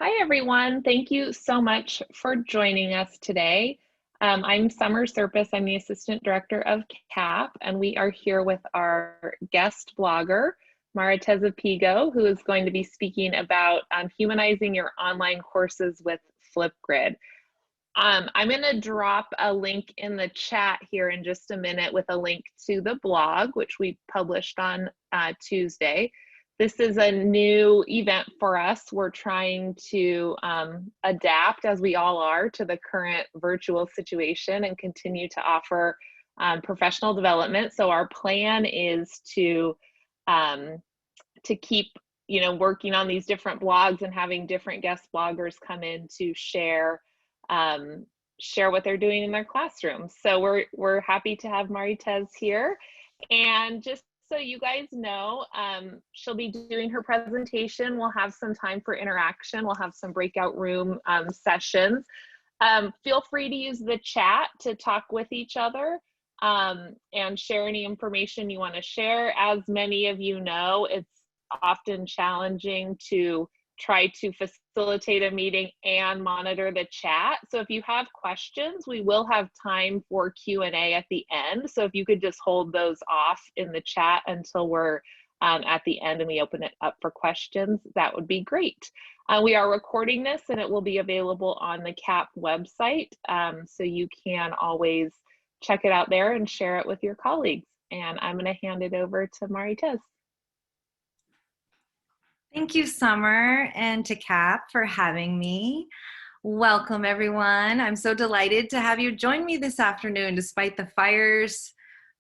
Hi, everyone. Thank you so much for joining us today. I'm Summer Serpis. I'm the Assistant Director of CAP, and we are here with our guest blogger, Maritez Apigo, who is going to be speaking about humanizing your online courses with Flipgrid. I'm going to drop a link in the chat here in just a minute with a link to the blog, which we published on Tuesday. This is a new event for us. We're trying to adapt, as we all are, to the current virtual situation and continue to offer professional development. So our plan is to keep, working on these different blogs and having different guest bloggers come in to share what they're doing in their classrooms. So we're happy to have Maritez here, and just so you guys know, she'll be doing her presentation. We'll have some time for interaction. We'll have some breakout room sessions. Feel free to use the chat to talk with each other and share any information you want to share. As many of you know, it's often challenging to try to facilitate a meeting and monitor the chat. So if you have questions, we will have time for Q&A at the end. So if you could just hold those off in the chat until we're at the end and we open it up for questions, that would be great. We are recording this and it will be available on the CAP website. So you can always check it out there and share it with your colleagues. And I'm gonna hand it over to Maritez. Thank you, Summer, and to CAP for having me. Welcome, everyone. I'm so delighted to have you join me this afternoon, despite the fires,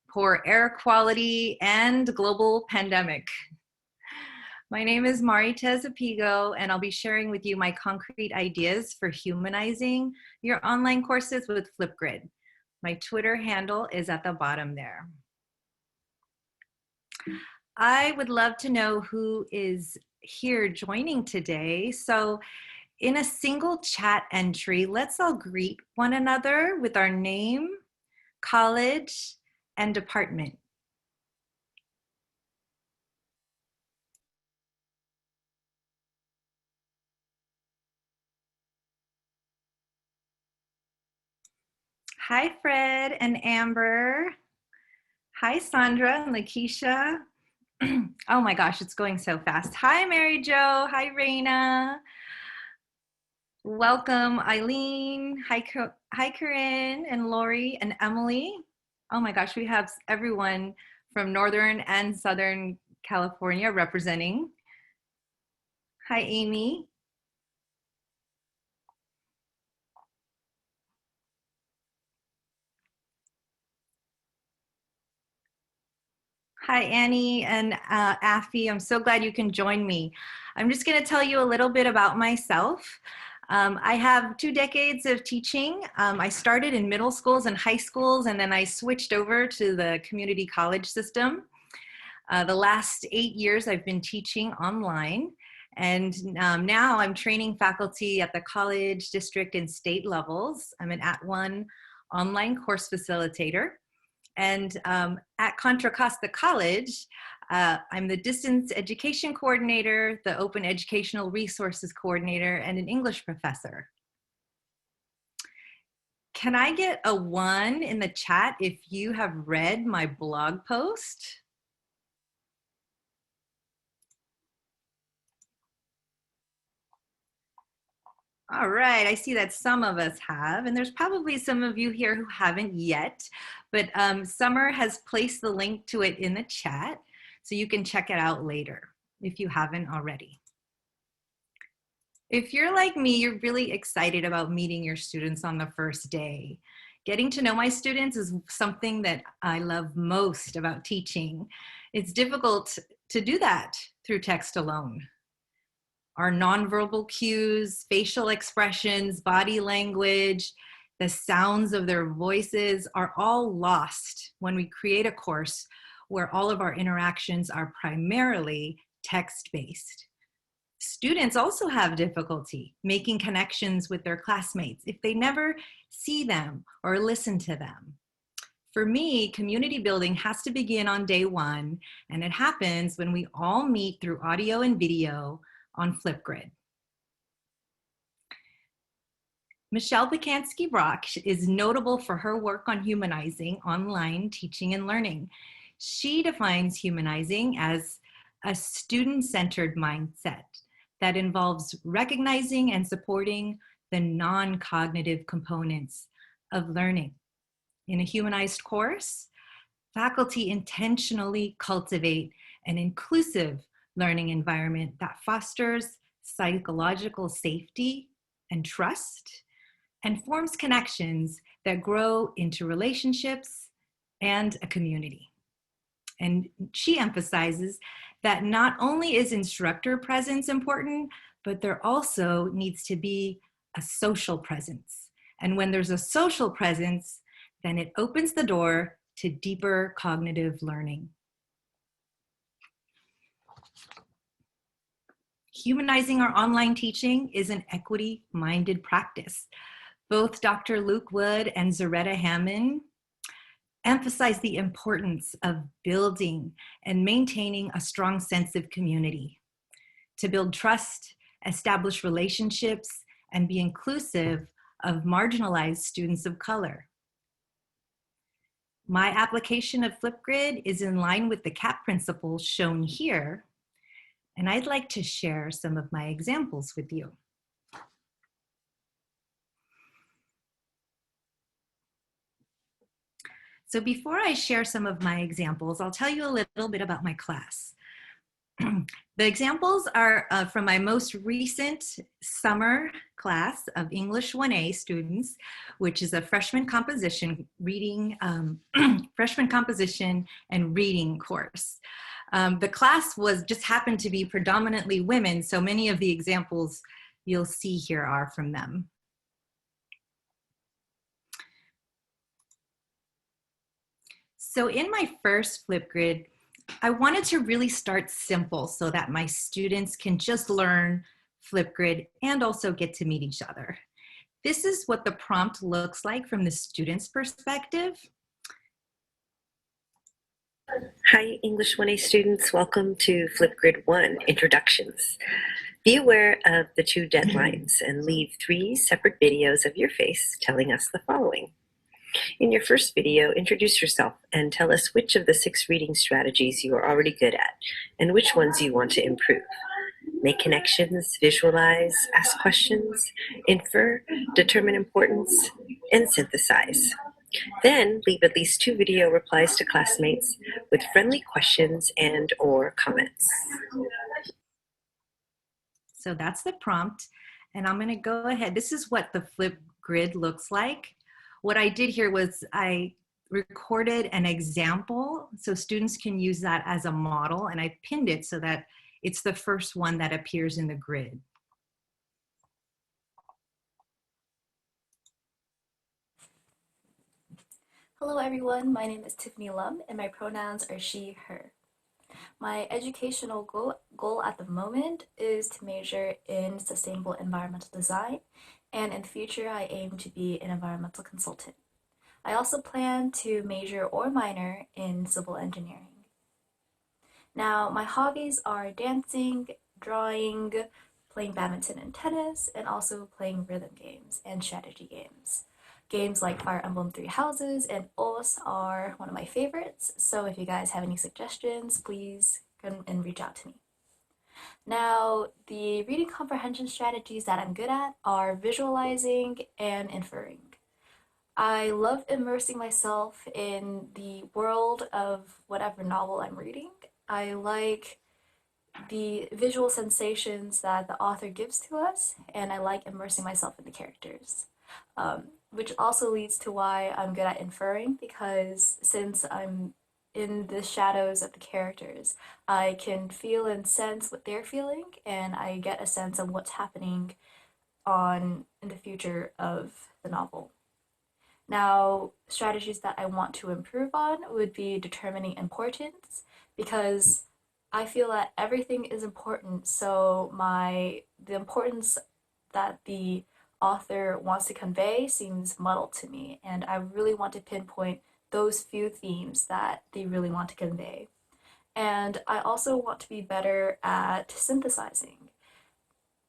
poor air quality, and global pandemic. My name is Maritez Apigo, and I'll be sharing with you my concrete ideas for humanizing your online courses with Flipgrid. My Twitter handle is at the bottom there. I would love to know who is here joining today. So in a single chat entry, let's all greet one another with our name, college, and department. Hi, Fred and Amber. Hi, Sandra and Lakeisha. Oh my gosh, it's going so fast. Hi, Mary Jo. Hi, Raina. Welcome, Eileen. Hi, Corinne and Lori and Emily. Oh my gosh, we have everyone from Northern and Southern California representing. Hi, Amy. Hi, Annie and Affy. I'm so glad you can join me. I'm just going to tell you a little bit about myself. I have 2 decades of teaching. I started in middle schools and high schools, and then I switched over to the community college system. The last 8 years I've been teaching online, and now I'm training faculty at the college, district, and state levels. I'm an @1 online course facilitator. And at Contra Costa College, I'm the distance education coordinator, the open educational resources coordinator, and an English professor. Can I get a 1 in the chat if you have read my blog post? All right, I see that some of us have, and there's probably some of you here who haven't yet, but Summer has placed the link to it in the chat, so you can check it out later if you haven't already. If you're like me, you're really excited about meeting your students on the first day. Getting to know my students is something that I love most about teaching. It's difficult to do that through text alone. Our nonverbal cues, facial expressions, body language, the sounds of their voices are all lost when we create a course where all of our interactions are primarily text-based. Students also have difficulty making connections with their classmates if they never see them or listen to them. For me, community building has to begin on day 1, and it happens when we all meet through audio and video on Flipgrid. Michelle Pacansky-Brock is notable for her work on humanizing online teaching and learning. She defines humanizing as a student-centered mindset that involves recognizing and supporting the non-cognitive components of learning. In a humanized course, faculty intentionally cultivate an inclusive learning environment that fosters psychological safety and trust, and forms connections that grow into relationships and a community. And she emphasizes that not only is instructor presence important, but there also needs to be a social presence. And when there's a social presence, then it opens the door to deeper cognitive learning. Humanizing our online teaching is an equity-minded practice. Both Dr. Luke Wood and Zaretta Hammond emphasize the importance of building and maintaining a strong sense of community, to build trust, establish relationships, and be inclusive of marginalized students of color. My application of Flipgrid is in line with the CAP principles shown here, and I'd like to share some of my examples with you. So before I share some of my examples, I'll tell you a little bit about my class. The examples are from my most recent summer class of English 1A students, which is a freshman composition reading, freshman composition and reading course. The class just happened to be predominantly women, so many of the examples you'll see here are from them. So in my first Flipgrid, I wanted to really start simple so that my students can just learn Flipgrid and also get to meet each other. This is what the prompt looks like from the student's perspective. Hi, English 1A students. Welcome to Flipgrid 1, Introductions. Be aware of the 2 deadlines and leave 3 separate videos of your face telling us the following. In your first video, introduce yourself and tell us which of the 6 reading strategies you are already good at and which ones you want to improve. Make connections, visualize, ask questions, infer, determine importance, and synthesize. Then leave at least 2 video replies to classmates with friendly questions and/or comments. So that's the prompt, and I'm going to go ahead. This is what the Flipgrid looks like. What I did here was I recorded an example so students can use that as a model, and I pinned it so that it's the first one that appears in the grid. Hello everyone, my name is Tiffany Lum and my pronouns are she, her. My educational goal at the moment is to major in sustainable environmental design, and in the future I aim to be an environmental consultant. I also plan to major or minor in civil engineering. Now, my hobbies are dancing, drawing, playing badminton and tennis, and also playing rhythm games and strategy games. Games like Fire Emblem Three Houses and OS are one of my favorites, so if you guys have any suggestions, please come and reach out to me. Now, the reading comprehension strategies that I'm good at are visualizing and inferring. I love immersing myself in the world of whatever novel I'm reading. I like the visual sensations that the author gives to us, and I like immersing myself in the characters. Which also leads to why I'm good at inferring, because since I'm in the shadows of the characters, I can feel and sense what they're feeling, and I get a sense of what's happening in the future of the novel. Now, strategies that I want to improve on would be determining importance, because I feel that everything is important, so the importance that the author wants to convey seems muddled to me, and I really want to pinpoint those few themes that they really want to convey. And I also want to be better at synthesizing.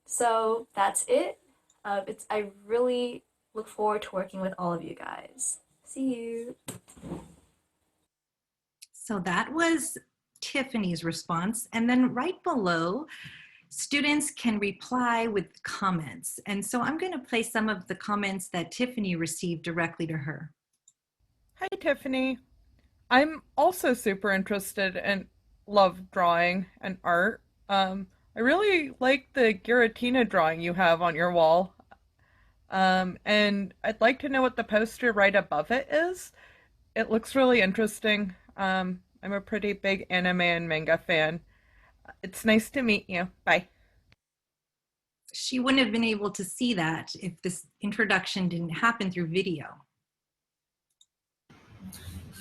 So that's it. I really Look forward to working with all of you guys. See you. So that was Tiffany's response. And then right below, students can reply with comments. And so I'm going to play some of the comments that Tiffany received directly to her. Hi, Tiffany. I'm also super interested and love drawing and art. I really like the Giratina drawing you have on your wall. And I'd like to know what the poster right above it is. It looks really interesting. I'm a pretty big anime and manga fan. It's nice to meet you. Bye. She wouldn't have been able to see that if this introduction didn't happen through video.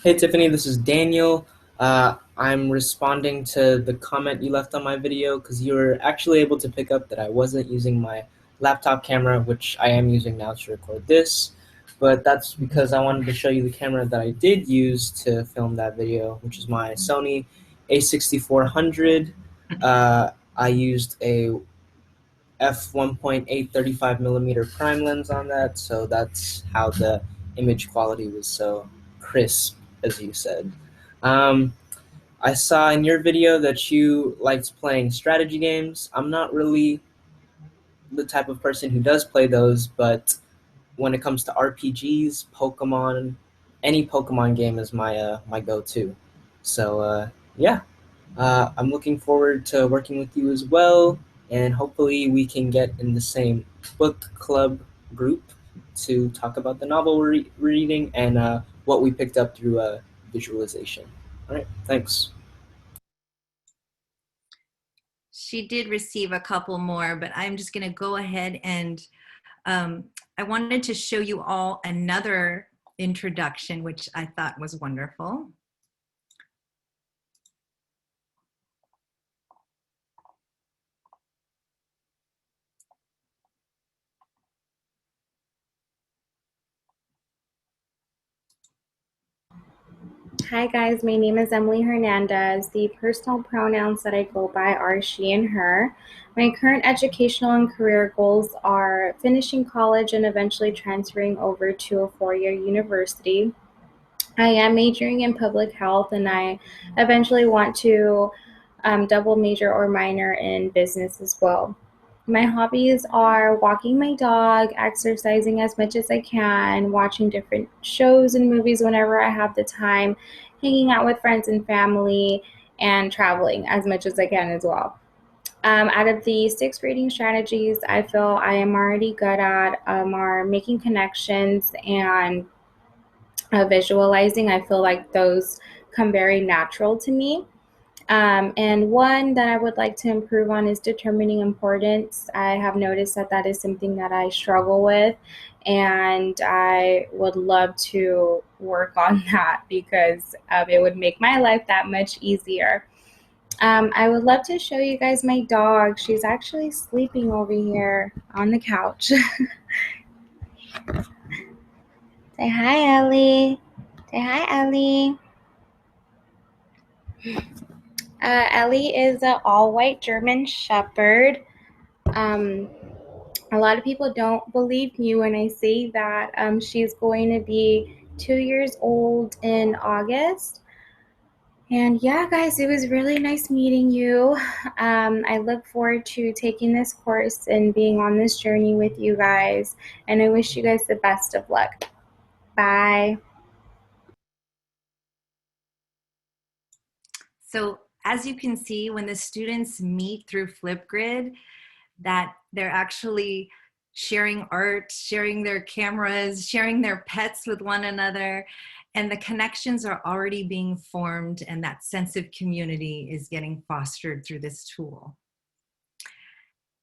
Hey Tiffany, this is Daniel. I'm responding to the comment you left on my video because you were actually able to pick up that I wasn't using my laptop camera, which I am using now to record this. But that's because I wanted to show you the camera that I did use to film that video, which is my Sony a6400. I used a f1.8 35mm prime lens on that, so that's how the image quality was so crisp, as you said. I saw in your video that you liked playing strategy games. I'm not really the type of person who does play those, but when it comes to RPGs, Pokemon, any Pokemon game is my go-to. So yeah, I'm looking forward to working with you as well, and hopefully we can get in the same book club group to talk about the novel we're reading and what we picked up through visualization. All right, thanks. She did receive a couple more, but I'm just going to go ahead and I wanted to show you all another introduction, which I thought was wonderful. Hi guys, my name is Emily Hernandez. The personal pronouns that I go by are she and her. My current educational and career goals are finishing college and eventually transferring over to a four-year university. I am majoring in public health and I eventually want to double major or minor in business as well. My hobbies are walking my dog, exercising as much as I can, watching different shows and movies whenever I have the time, hanging out with friends and family, and traveling as much as I can as well. Out of the 6 reading strategies I feel I am already good at are making connections and visualizing. I feel like those come very natural to me. And one that I would like to improve on is determining importance. I have noticed that that is something that I struggle with, and I would love to work on that because it would make my life that much easier. I would love to show you guys my dog. She's actually sleeping over here on the couch. Say hi, Ellie. Say hi, Ellie. Ellie is an all-white German Shepherd. A lot of people don't believe me when I say that she's going to be 2 years old in August. And yeah, guys, it was really nice meeting you. I look forward to taking this course and being on this journey with you guys. And I wish you guys the best of luck. Bye. So as you can see, when the students meet through Flipgrid, that they're actually sharing art, sharing their cameras, sharing their pets with one another, and the connections are already being formed, and that sense of community is getting fostered through this tool.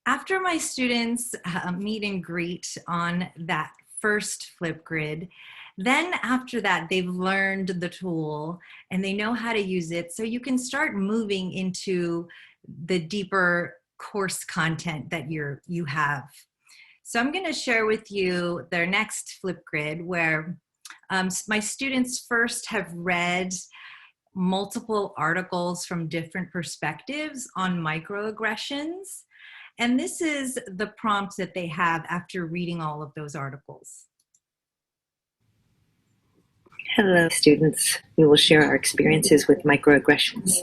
After my students meet and greet on that first Flipgrid, then after that, they've learned the tool and they know how to use it. So you can start moving into the deeper course content that you have. So I'm going to share with you their next Flipgrid where my students first have read multiple articles from different perspectives on microaggressions. And this is the prompt that they have after reading all of those articles. Hello, students. We will share our experiences with microaggressions.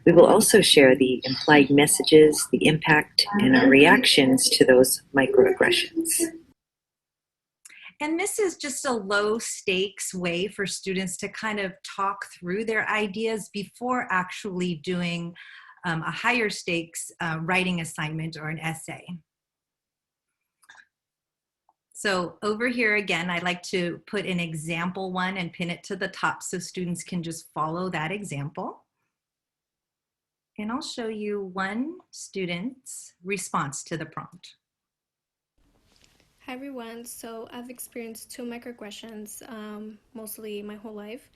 We will also share the implied messages, the impact, and our reactions to those microaggressions. And this is just a low stakes way for students to kind of talk through their ideas before actually doing a higher stakes writing assignment or an essay. So over here again, I like to put an example one and pin it to the top so students can just follow that example. And I'll show you one student's response to the prompt. Hi everyone, so I've experienced two microaggressions mostly my whole life.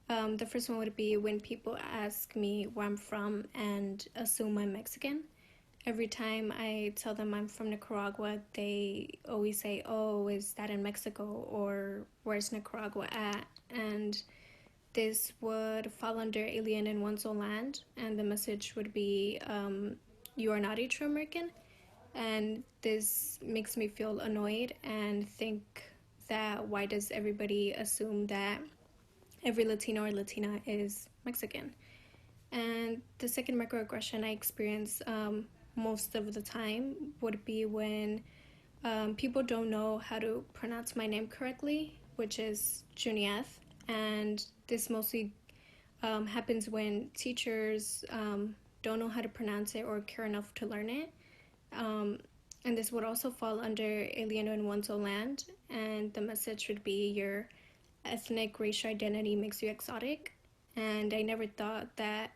The first one would be when people ask me where I'm from and assume I'm Mexican. Every time I tell them I'm from Nicaragua, they always say, oh, is that in Mexico, or where's Nicaragua at? And this would fall under alien in one's own land, and the message would be, you are not a true American. And this makes me feel annoyed and think that why does everybody assume that every Latino or Latina is Mexican? And the second microaggression I experience most of the time would be when people don't know how to pronounce my name correctly, which is Junieth. And this mostly happens when teachers don't know how to pronounce it or care enough to learn it. And this would also fall under alien in one's own land. And the message would be your ethnic racial identity makes you exotic. And I never thought that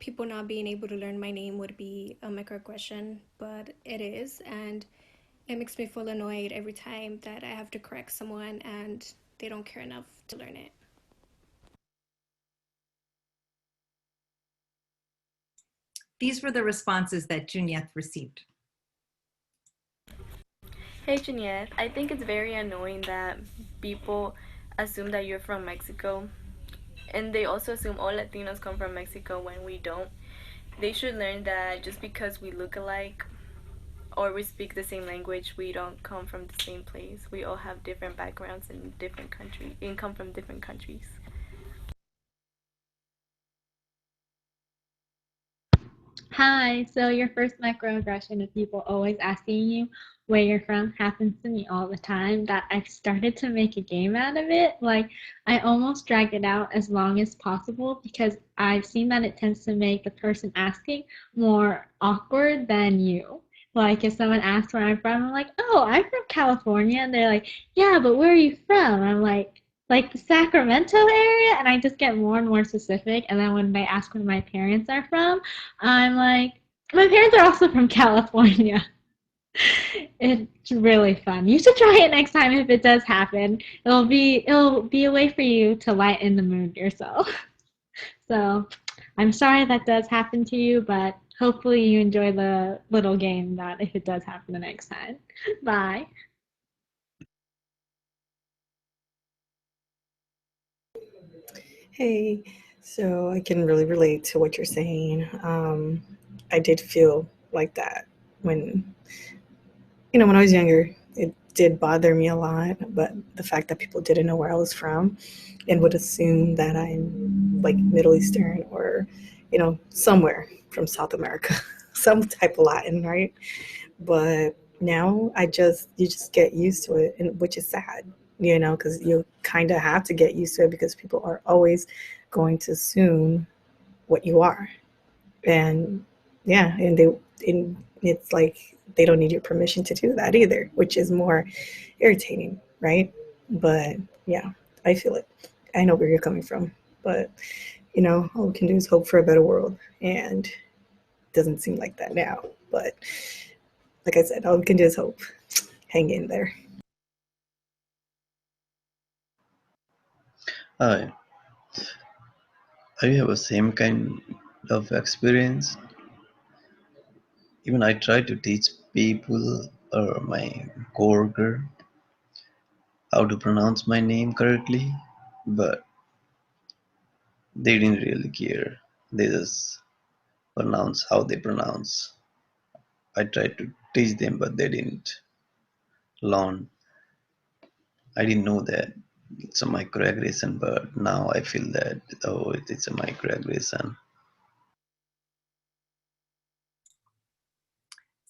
people not being able to learn my name would be a microaggression, but it is. And it makes me feel annoyed every time that I have to correct someone and they don't care enough to learn it. These were the responses that Junieth received. Hey Jeanette, I think it's very annoying that people assume that you're from Mexico, and they also assume all Latinos come from Mexico when we don't. They should learn that just because we look alike or we speak the same language, we don't come from the same place. We all have different backgrounds in different countries and come from different countries. Hi, so your first microaggression of people always asking you where you're from happens to me all the time that I've started to make a game out of it. Like, I almost drag it out as long as possible because I've seen that it tends to make the person asking more awkward than you. Like, if someone asks where I'm from, I'm like, oh, I'm from California. And they're like, yeah, but where are you from? I'm like the Sacramento area, and I just get more and more specific. And then when they ask where my parents are from, I'm like, my parents are also from California. It's really fun. You should try it next time if it does happen. It'll be a way for you to lighten the mood yourself. So I'm sorry that does happen to you, but hopefully you enjoy the little game that if it does happen the next time. Bye. Hey, so I can really relate to what you're saying. I did feel like that when, when I was younger. It did bother me a lot, but the fact that people didn't know where I was from and would assume that I'm like Middle Eastern or, somewhere from South America, some type of Latin, right? But now you just get used to it, and which is sad, because you kind of have to get used to it because people are always going to assume what you are. And yeah, and it's like they don't need your permission to do that either, which is more irritating, right? But yeah, I feel it. I know where you're coming from, but all we can do is hope for a better world, and it doesn't seem like that now. But like I said, all we can do is hope. Hang in there. Hi, I have the same kind of experience. Even I try to teach people or my coworker how to pronounce my name correctly, but they didn't really care. They just pronounce how they pronounce. I tried to teach them, but they didn't learn. I didn't know that it's a microaggression, but now I feel that, oh, it's a microaggression.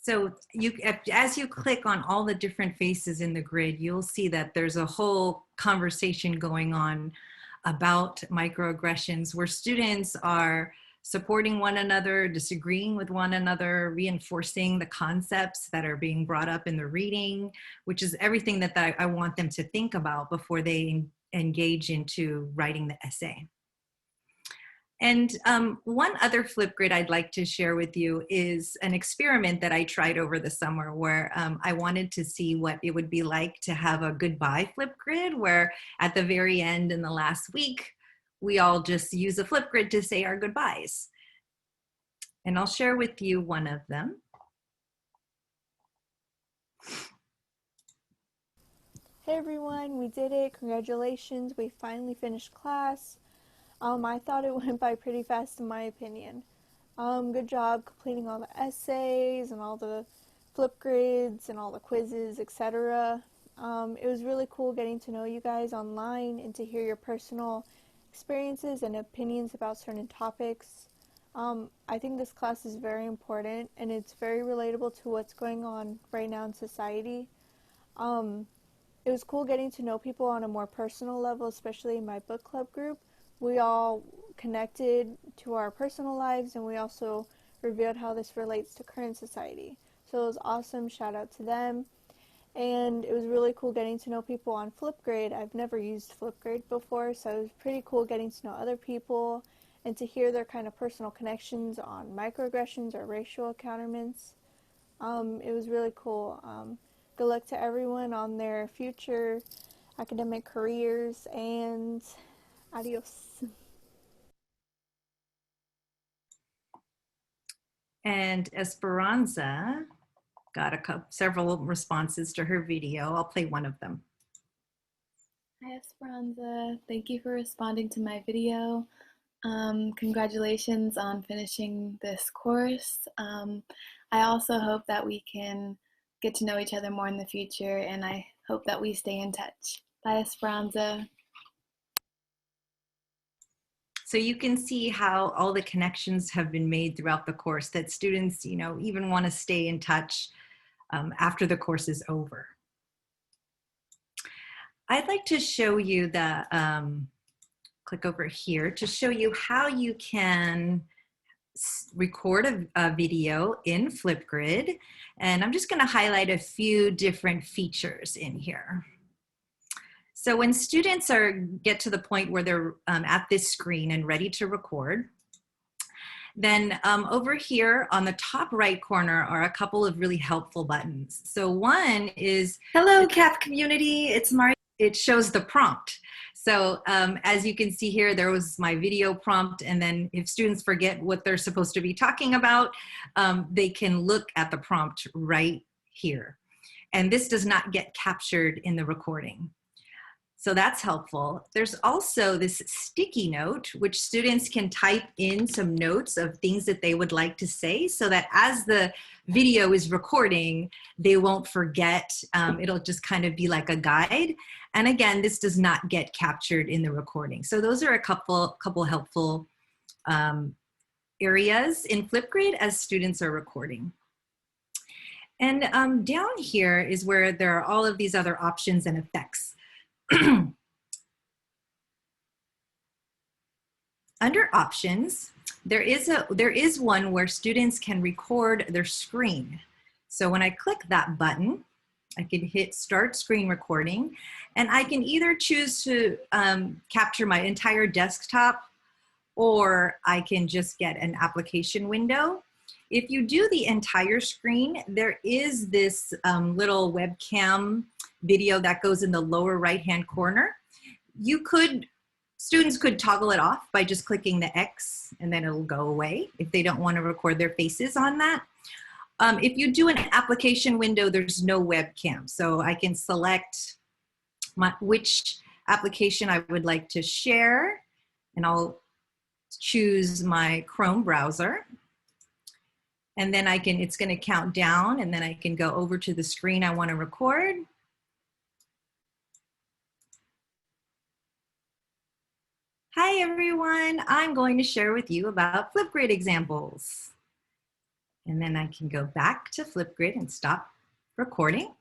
So as you click on all the different faces in the grid, you'll see that there's a whole conversation going on about microaggressions where students are supporting one another, disagreeing with one another, reinforcing the concepts that are being brought up in the reading, which is everything that I want them to think about before they engage into writing the essay. And one other Flipgrid I'd like to share with you is an experiment that I tried over the summer where I wanted to see what it would be like to have a goodbye Flipgrid, where at the very end in the last week, we all just use a Flipgrid to say our goodbyes. And I'll share with you one of them. Hey everyone, we did it. Congratulations, we finally finished class. I thought it went by pretty fast in my opinion. Good job completing all the essays and all the Flipgrids and all the quizzes, etc. It was really cool getting to know you guys online and to hear your personal experiences and opinions about certain topics. I think this class is very important and it's very relatable to what's going on right now in society. It was cool getting to know people on a more personal level, especially in my book club group. We all connected to our personal lives and we also revealed how this relates to current society. So it was awesome. Shout out to them. And it was really cool getting to know people on Flipgrid. I've never used Flipgrid before, so it was pretty cool getting to know other people and to hear their kind of personal connections on microaggressions or racial encounterments. It was really cool. Good luck to everyone on their future academic careers and adios. And Esperanza got several responses to her video. I'll play one of them. Hi Esperanza, thank you for responding to my video. Congratulations on finishing this course. I also hope that we can get to know each other more in the future, and I hope that we stay in touch. Bye Esperanza. So you can see how all the connections have been made throughout the course, that students, even want to stay in touch after the course is over. I'd like to show you the, click over here to show you how you can record a video in Flipgrid. And I'm just going to highlight a few different features in here. So when students get to the point where they're at this screen and ready to record, then over here on the top right corner are a couple of really helpful buttons. So one is, hello CAF community, it's Mari. It shows the prompt. So as you can see here, there was my video prompt, and then if students forget what they're supposed to be talking about, they can look at the prompt right here. And this does not get captured in the recording. So that's helpful. There's also this sticky note, which students can type in some notes of things that they would like to say so that as the video is recording, they won't forget. It'll just kind of be like a guide. And again, this does not get captured in the recording. So those are a couple helpful areas in Flipgrid as students are recording. And down here is where there are all of these other options and effects. Under options, there is one where students can record their screen. So when I click that button, I can hit start screen recording, and I can either choose to capture my entire desktop, or I can just get an application window. If you do the entire screen, there is this little webcam video that goes in the lower right-hand corner. Students could toggle it off by just clicking the X, and then it'll go away if they don't want to record their faces on that. If you do an application window, there's no webcam. So I can select which application I would like to share, and I'll choose my Chrome browser. And then it's going to count down, and then I can go over to the screen I want to record. Hi everyone, I'm going to share with you about Flipgrid examples. And then I can go back to Flipgrid and stop recording.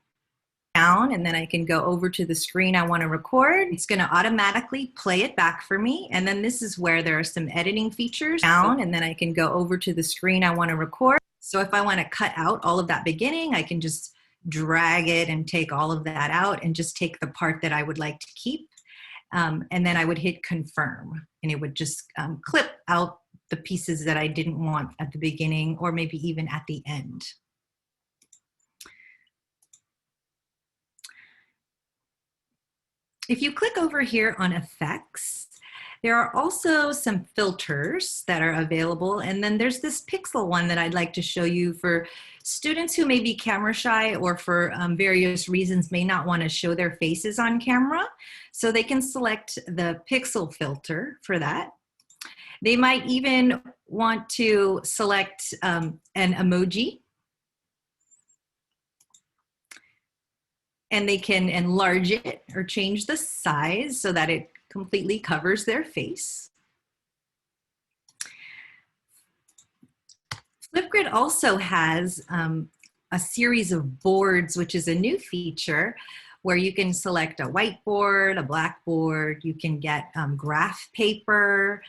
Down, and then I can go over to the screen I want to record. It's going to automatically play it back for me. And then this is where there are some editing features. Down, and then I can go over to the screen I want to record. So if I want to cut out all of that beginning, I can just drag it and take all of that out and just take the part that I would like to keep. And then I would hit confirm, and it would just clip out the pieces that I didn't want at the beginning or maybe even at the end. If you click over here on effects, there are also some filters that are available. And then there's this pixel one that I'd like to show you for students who may be camera shy or for various reasons may not want to show their faces on camera. So they can select the pixel filter for that. They might even want to select an emoji. And they can enlarge it or change the size so that it completely covers their face. Flipgrid also has a series of boards, which is a new feature where you can select a whiteboard, a blackboard, you can get graph paper,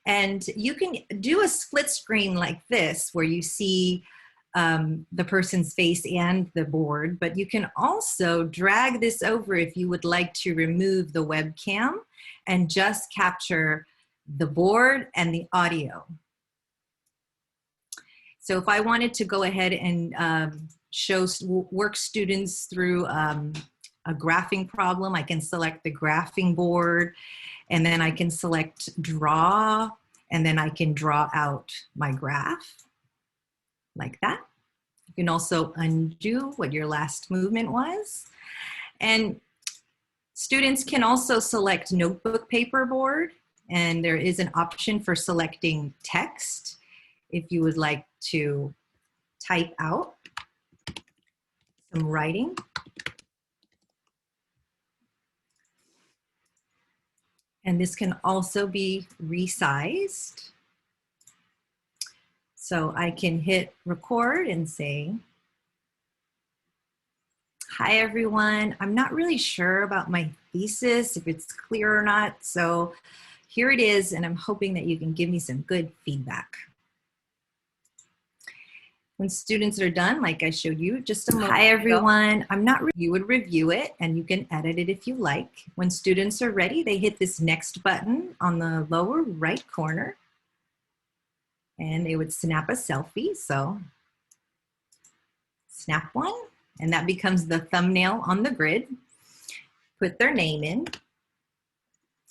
and you can do a split screen like this where you see the person's face and the board, but you can also drag this over if you would like to remove the webcam and just capture the board and the audio. So if I wanted to go ahead and work students through a graphing problem, I can select the graphing board, and then I can select draw, and then I can draw out my graph. Like that. You can also undo what your last movement was. And students can also select notebook paper board, and there is an option for selecting text if you would like to type out some writing. And this can also be resized. So I can hit record and say, hi everyone, I'm not really sure about my thesis, if it's clear or not. So here it is, and I'm hoping that you can give me some good feedback. When students are done, like I showed you just a moment ago, hi everyone, you would review it and you can edit it if you like. When students are ready, they hit this next button on the lower right corner. And they would snap a selfie, so snap one, and that becomes the thumbnail on the grid. Put their name in,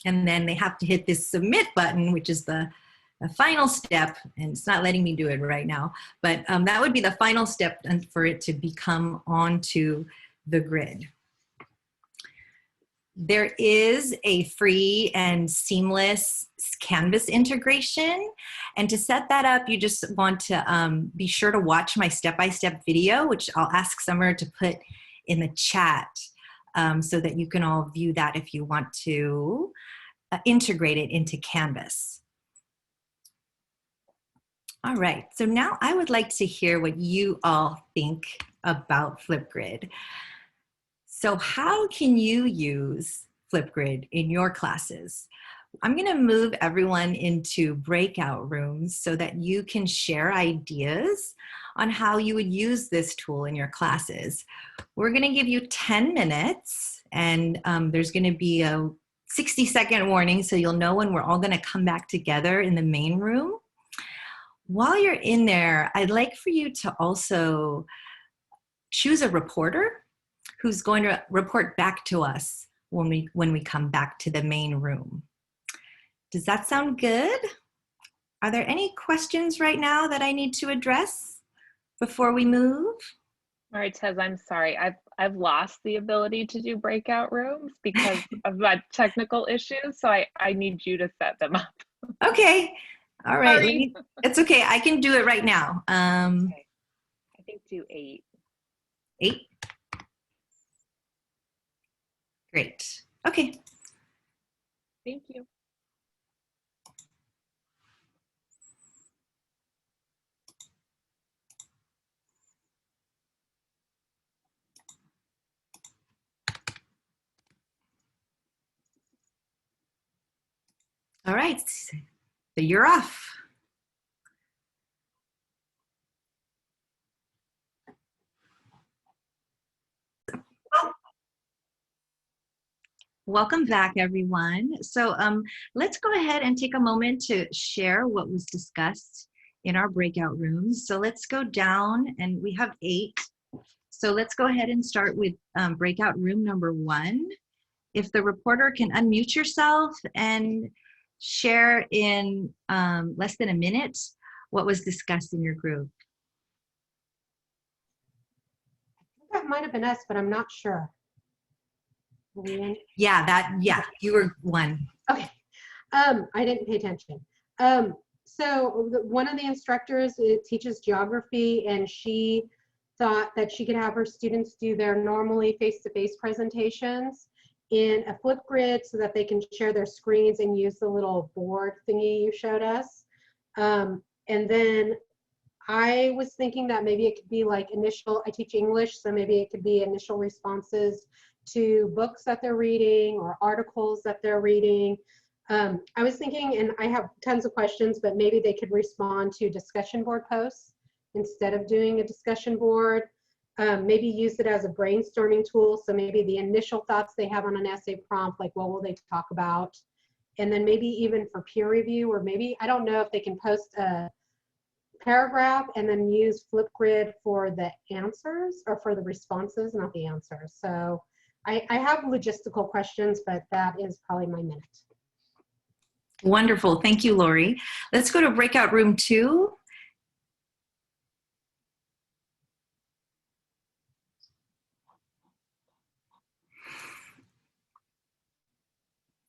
and then they have to hit this submit button, which is the final step, and it's not letting me do it right now, but that would be the final step for it to become onto the grid. There is a free and seamless Canvas integration. And to set that up, you just want to be sure to watch my step-by-step video, which I'll ask Summer to put in the chat so that you can all view that if you want to integrate it into Canvas. All right, so now I would like to hear what you all think about Flipgrid. So how can you use Flipgrid in your classes? I'm going to move everyone into breakout rooms so that you can share ideas on how you would use this tool in your classes. We're going to give you 10 minutes, and there's going to be a 60-second warning so you'll know when we're all going to come back together in the main room. While you're in there, I'd like for you to also choose a reporter who's going to report back to us when we come back to the main room. Does that sound good? Are there any questions right now that I need to address before we move? Maritez, I'm sorry. I've lost the ability to do breakout rooms because of my technical issues, so I need you to set them up. Okay. All right. It's okay. I can do it right now. Okay. I think do 8. 8? Great. Okay. Thank you. All right, so you're off. Welcome back, everyone. So let's go ahead and take a moment to share what was discussed in our breakout rooms. So let's go down, and we have 8. So let's go ahead and start with breakout room number 1. If the reporter can unmute yourself and share in less than a minute what was discussed in your group. That might have been us, but I'm not sure. Yeah, you were one. Okay. I didn't pay attention. So one of the instructors teaches geography, and she thought that she could have her students do their normally face-to-face presentations in a Flipgrid so that they can share their screens and use the little board thingy you showed us. And then I was thinking that maybe it could be like I teach English, so maybe it could be initial responses to books that they're reading or articles that they're reading. I was thinking, and I have tons of questions, but maybe they could respond to discussion board posts instead of doing a discussion board. Maybe use it as a brainstorming tool. So maybe the initial thoughts they have on an essay prompt, like what will they talk about? And then maybe even for peer review, or maybe, I don't know if they can post a paragraph and then use Flipgrid for the answers or for the responses, not the answers. So I have logistical questions, but that is probably my minute. Wonderful. Thank you, Lori. Let's go to breakout room 2.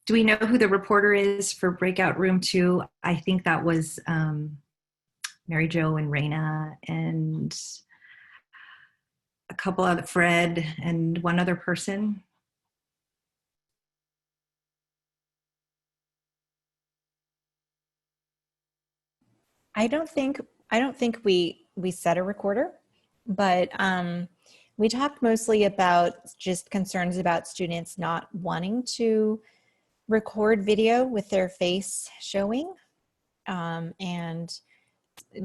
Do we know who the reporter is for breakout room 2? I think that was Mary Jo and Raina and a couple other, Fred and one other person. I don't think we set a recorder, but we talked mostly about just concerns about students not wanting to record video with their face showing, and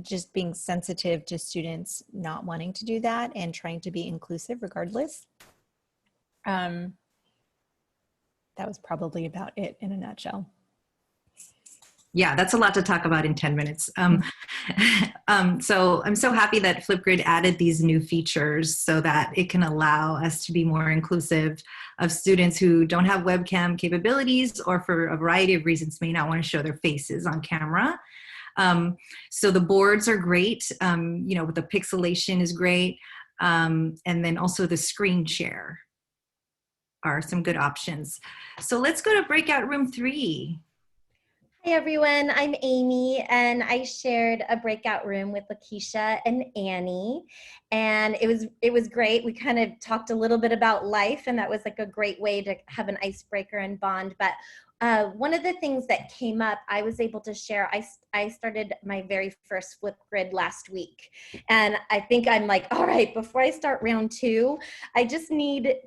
just being sensitive to students not wanting to do that and trying to be inclusive regardless. That was probably about it in a nutshell. Yeah, that's a lot to talk about in 10 minutes. So I'm so happy that Flipgrid added these new features so that it can allow us to be more inclusive of students who don't have webcam capabilities or for a variety of reasons may not want to show their faces on camera. So the boards are great, you know, the pixelation is great. And then also the screen share are some good options. So let's go to breakout room 3. Hi everyone, I'm Amy, and I shared a breakout room with Lakeisha and Annie, and it was great. We kind of talked a little bit about life, and that was like a great way to have an icebreaker and bond. But one of the things that came up, I was able to share, I started my very first Flipgrid last week. And I think I'm like, all right, before I start round 2, I just needed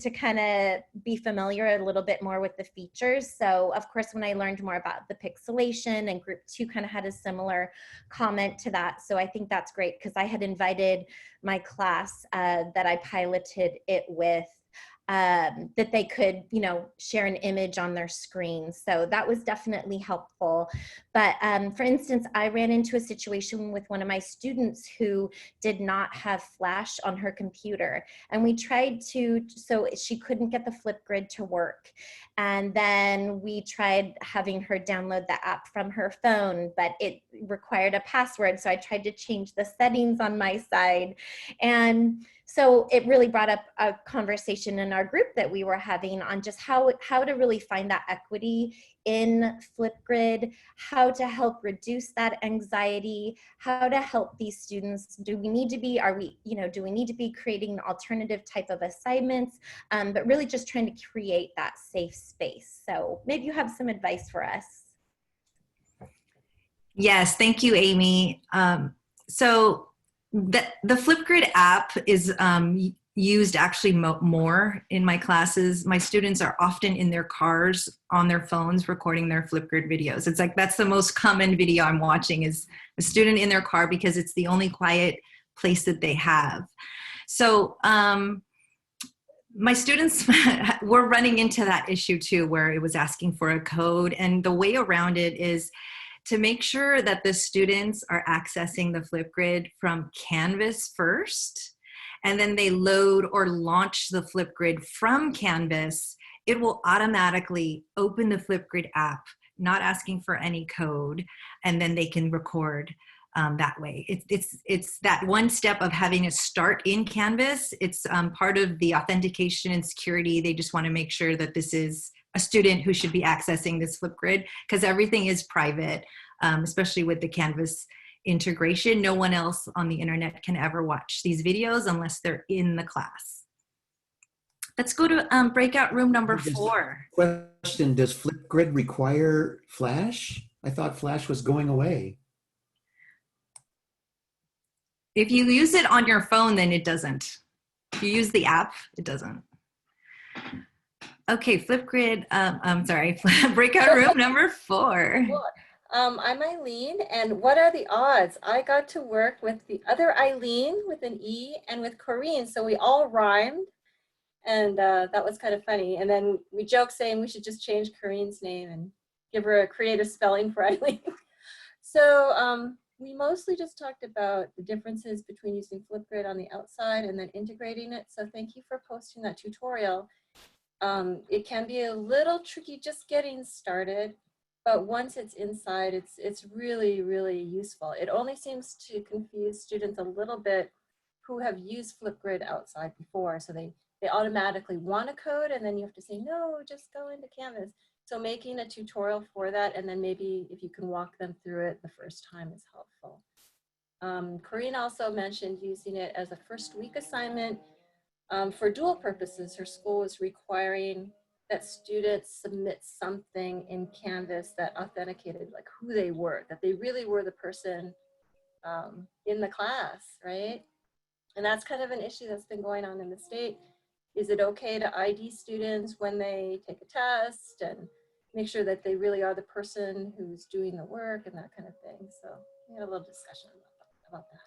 to kind of be familiar a little bit more with the features. So of course, when I learned more about the pixelation, and group 2 kind of had a similar comment to that. So I think that's great because I had invited my class that I piloted it with, that they could, you know, share an image on their screen. So that was definitely helpful. But for instance, I ran into a situation with one of my students who did not have Flash on her computer. And we tried to, so she couldn't get the Flipgrid to work. And then we tried having her download the app from her phone, but it required a password. So I tried to change the settings on my side. And so it really brought up a conversation in our group that we were having on just how to really find that equity in Flipgrid, how to help reduce that anxiety, how to help these students. Do we need to be creating an alternative type of assignments, but really just trying to create that safe space. So maybe you have some advice for us. Yes, thank you, Amy. So the Flipgrid app is, used actually more in my classes. My students are often in their cars on their phones recording their Flipgrid videos. It's like that's the most common video I'm watching is a student in their car because it's the only quiet place that they have. So my students were running into that issue too, where it was asking for a code, and the way around it is to make sure that the students are accessing the Flipgrid from Canvas first, and then they load or launch the Flipgrid from Canvas. It will automatically open the Flipgrid app, not asking for any code, and then they can record that way. It's that one step of having to start in Canvas. It's part of the authentication and security. They just want to make sure that this is a student who should be accessing this Flipgrid, because everything is private, especially with the Canvas integration. No one else on the internet can ever watch these videos unless they're in the class. Let's go to breakout room number 4. Question, does Flipgrid require Flash? I thought Flash was going away. If you use it on your phone, then it doesn't. If you use the app, it doesn't. Okay, Flipgrid, I'm sorry, breakout room number 4. I'm Eileen, and what are the odds? I got to work with the other Eileen with an E and with Corrine, so we all rhymed, and that was kind of funny. And then we joked saying we should just change Corrine's name and give her a creative spelling for Eileen. So we mostly just talked about the differences between using Flipgrid on the outside and then integrating it. So thank you for posting that tutorial. It can be a little tricky just getting started, but once it's inside, it's really, really useful. It only seems to confuse students a little bit who have used Flipgrid outside before. So they automatically want a code, and then you have to say, no, just go into Canvas. So making a tutorial for that, and then maybe if you can walk them through it the first time is helpful. Corrine also mentioned using it as a first week assignment for dual purposes. Her school was requiring that students submit something in Canvas that authenticated like who they were, that they really were the person in the class, right? And that's kind of an issue that's been going on in the state. Is it okay to ID students when they take a test and make sure that they really are the person who's doing the work and that kind of thing? So we had a little discussion about that.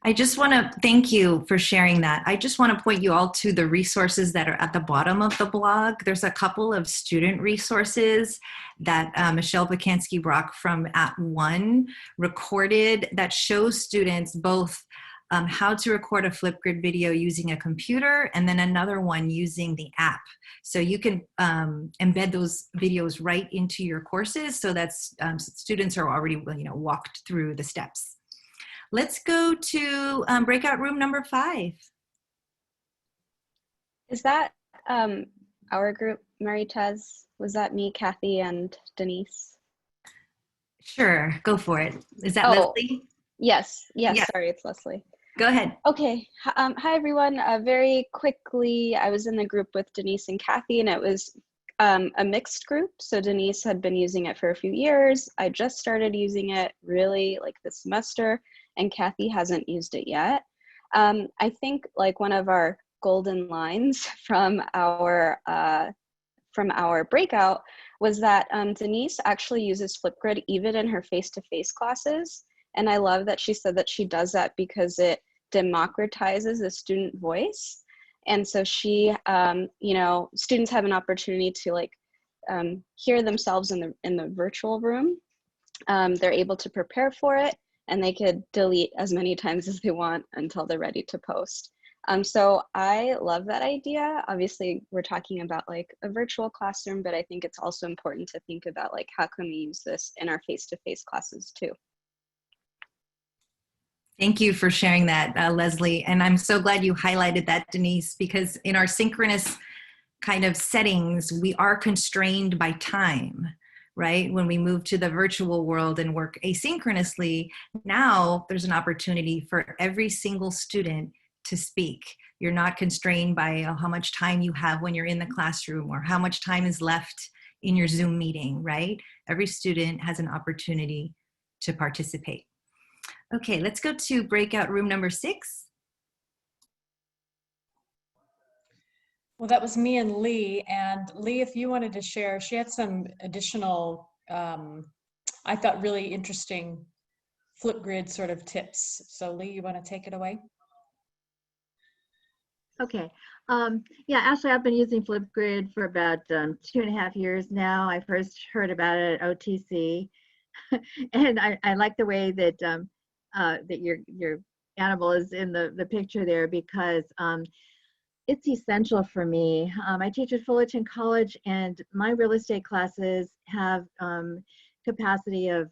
I just want to thank you for sharing that. I just want to point you all to the resources that are at the bottom of the blog. There's a couple of student resources that Michelle Bakansky-Brock from At One recorded that shows students both how to record a Flipgrid video using a computer, and then another one using the app. So you can embed those videos right into your courses so that students are already walked through the steps. Let's go to breakout room number 5. Is that our group, Maritez? Was that me, Kathy, and Denise? Sure, go for it. Is that Leslie? Yes, sorry, it's Leslie. Go ahead. Okay, hi everyone. Very quickly, I was in the group with Denise and Kathy, and it was a mixed group. So Denise had been using it for a few years. I just started using it really like this semester, and Kathy hasn't used it yet. I think like one of our golden lines from our breakout was that Denise actually uses Flipgrid even in her face-to-face classes. And I love that she said that she does that because it democratizes the student voice. And so she, students have an opportunity to like hear themselves in the virtual room. They're able to prepare for it, and they could delete as many times as they want until they're ready to post. So I love that idea. Obviously, we're talking about like a virtual classroom, but I think it's also important to think about like how can we use this in our face-to-face classes too. Thank you for sharing that, Leslie. And I'm so glad you highlighted that, Denise, because in our synchronous kind of settings, we are constrained by time, right? When we move to the virtual world and work asynchronously, now there's an opportunity for every single student to speak. You're not constrained by how much time you have when you're in the classroom or how much time is left in your Zoom meeting, right? Every student has an opportunity to participate. Okay, let's go to breakout room number 6. Well, that was me and Lee. And Lee, if you wanted to share, she had some additional, I thought, really interesting Flipgrid sort of tips. So Lee, you want to take it away? Okay. Yeah, actually, I've been using Flipgrid for about 2.5 years now. I first heard about it at OTC, and I like the way that that your animal is in the picture there, because it's essential for me. I teach at Fullerton College, and my real estate classes have capacity of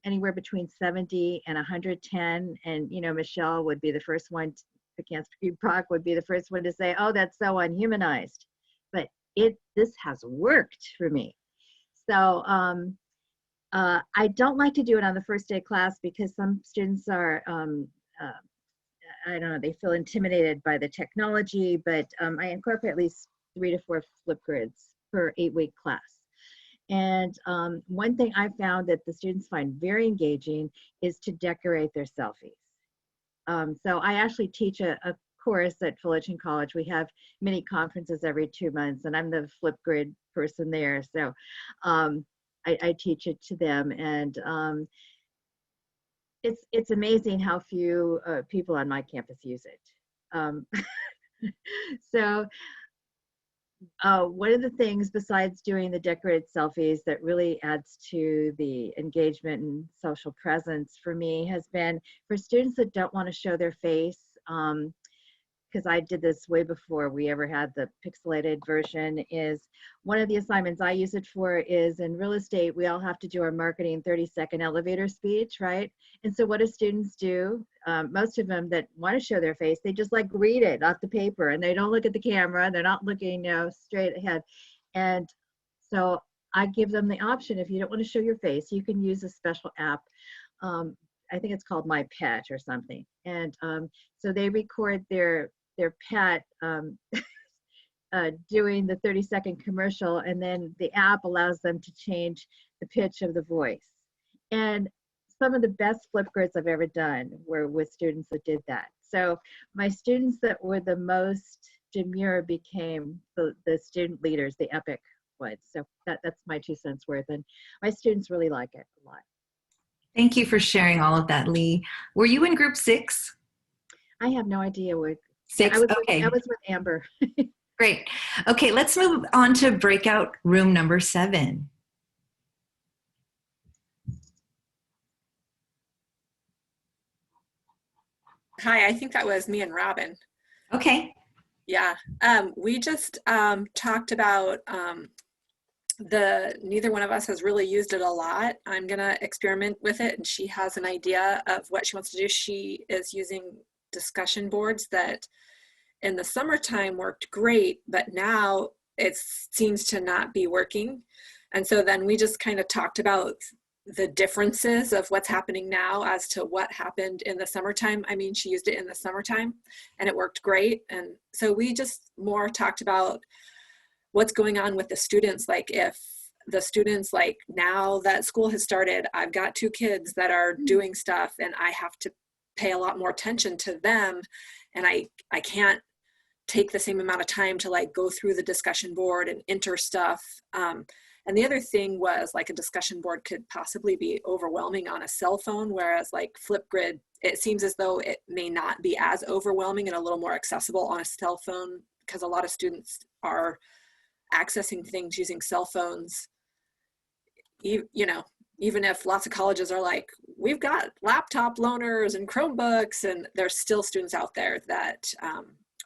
anywhere between 70 and 110. And Michelle would be the first one. Against Brock would be the first one to say, "Oh, that's so unhumanized," but this has worked for me. So I don't like to do it on the first day of class, because some students are I don't know, they feel intimidated by the technology, but I incorporate at least 3 to 4 Flipgrids per 8-week class. And one thing I found that the students find very engaging is to decorate their selfies. So I actually teach a course at Fullerton College. We have mini conferences every 2 months, and I'm the Flipgrid person there. So I teach it to them, and it's amazing how few people on my campus use it. So one of the things, besides doing the decorated selfies, that really adds to the engagement and social presence for me has been for students that don't want to show their face, because I did this way before we ever had the pixelated version, is one of the assignments I use it for is, in real estate, we all have to do our marketing 30-second elevator speech, right? And so what do students do? Most of them that want to show their face, they just like read it off the paper, and they don't look at the camera. They're not looking straight ahead. And so I give them the option, if you don't want to show your face, you can use a special app. I think it's called My Pet or something. And so they record their pet doing the 30-second commercial, and then the app allows them to change the pitch of the voice. And some of the best Flipgrids I've ever done were with students that did that. So my students that were the most demure became the student leaders, the epic ones. So that's my 2 cents worth, and my students really like it a lot. Thank you for sharing all of that, Lee. Were you in group 6? I have no idea what. 6? Okay. I was with Amber. Great. Okay, let's move on to breakout room number 7. Hi, I think that was me and Robin. Okay. Yeah, we just talked about neither one of us has really used it a lot. I'm gonna experiment with it, and she has an idea of what she wants to do. She is using discussion boards that in the summertime worked great, but now it seems to not be working. And so then we just kind of talked about the differences of what's happening now as to what happened in the summertime. I mean, she used it in the summertime and it worked great. And so we just more talked about what's going on with the students. Like, if the students, like, now that school has started, I've got 2 kids that are doing stuff, and I have to pay a lot more attention to them, and I can't take the same amount of time to like go through the discussion board and enter stuff. And the other thing was, like, a discussion board could possibly be overwhelming on a cell phone, whereas like Flipgrid, it seems as though it may not be as overwhelming and a little more accessible on a cell phone, because a lot of students are accessing things using cell phones. Even if lots of colleges are like, we've got laptop loaners and Chromebooks, and there's still students out there that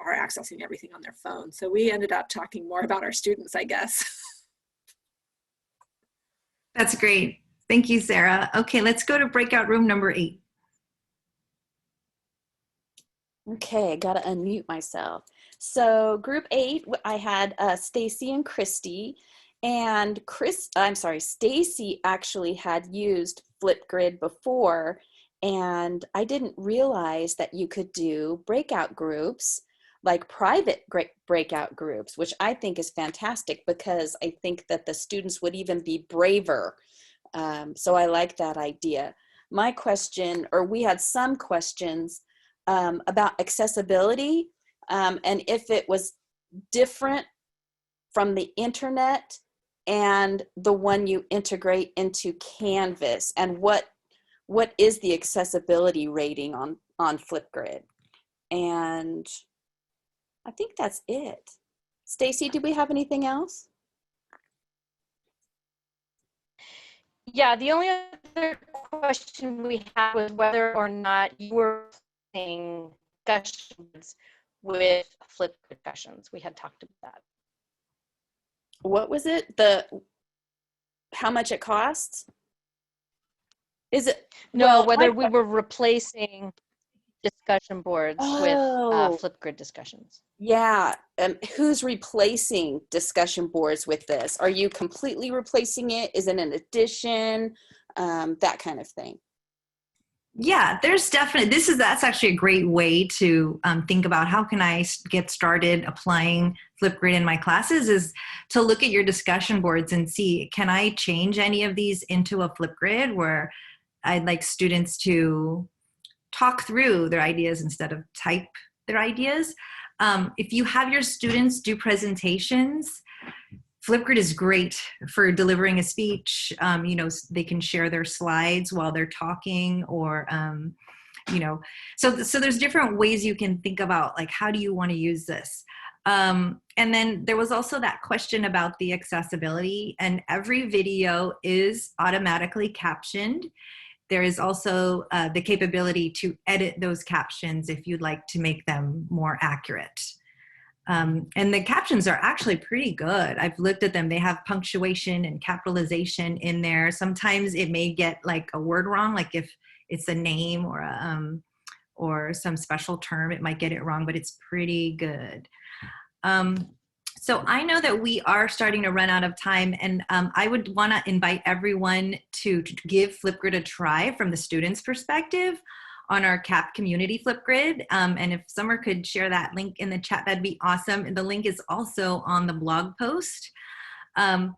are accessing everything on their phone. So we ended up talking more about our students, I guess. That's great. Thank you, Sarah. Okay, let's go to breakout room number 8. Okay, I gotta unmute myself. So group 8, I had Stacy and Christy, and Stacy actually had used Flipgrid before, and I didn't realize that you could do breakout groups, like private breakout groups, which I think is fantastic, because I think that the students would even be braver. So I like that idea. My question, or we had some questions about accessibility, and if it was different from the internet and the one you integrate into Canvas? And what is the accessibility rating on Flipgrid? And I think that's it. Stacy, do we have anything else? Yeah, the only other question we had was whether or not you were using discussions with Flipgrid discussions. We had talked about that. What was it? How much it costs? Is it? No, well, whether we were replacing discussion boards with Flipgrid discussions. Yeah. Who's replacing discussion boards with this? Are you completely replacing it? Is it an addition? That kind of thing. Yeah, there's definitely, that's actually a great way to think about how can I get started applying Flipgrid in my classes, is to look at your discussion boards and see, can I change any of these into a Flipgrid where I'd like students to talk through their ideas instead of type their ideas. If you have your students do presentations, Flipgrid is great for delivering a speech. They can share their slides while they're talking, or, so there's different ways you can think about, like, how do you want to use this? And then there was also that question about the accessibility, and every video is automatically captioned. There is also the capability to edit those captions if you'd like to make them more accurate. And the captions are actually pretty good. I've looked at them. They have punctuation and capitalization in there. Sometimes it may get like a word wrong, like if it's a name or some special term, it might get it wrong, but it's pretty good. So I know that we are starting to run out of time, and I would want to invite everyone to give Flipgrid a try from the students' perspective on our CAP community Flipgrid. And if Summer could share that link in the chat, that'd be awesome. And the link is also on the blog post. And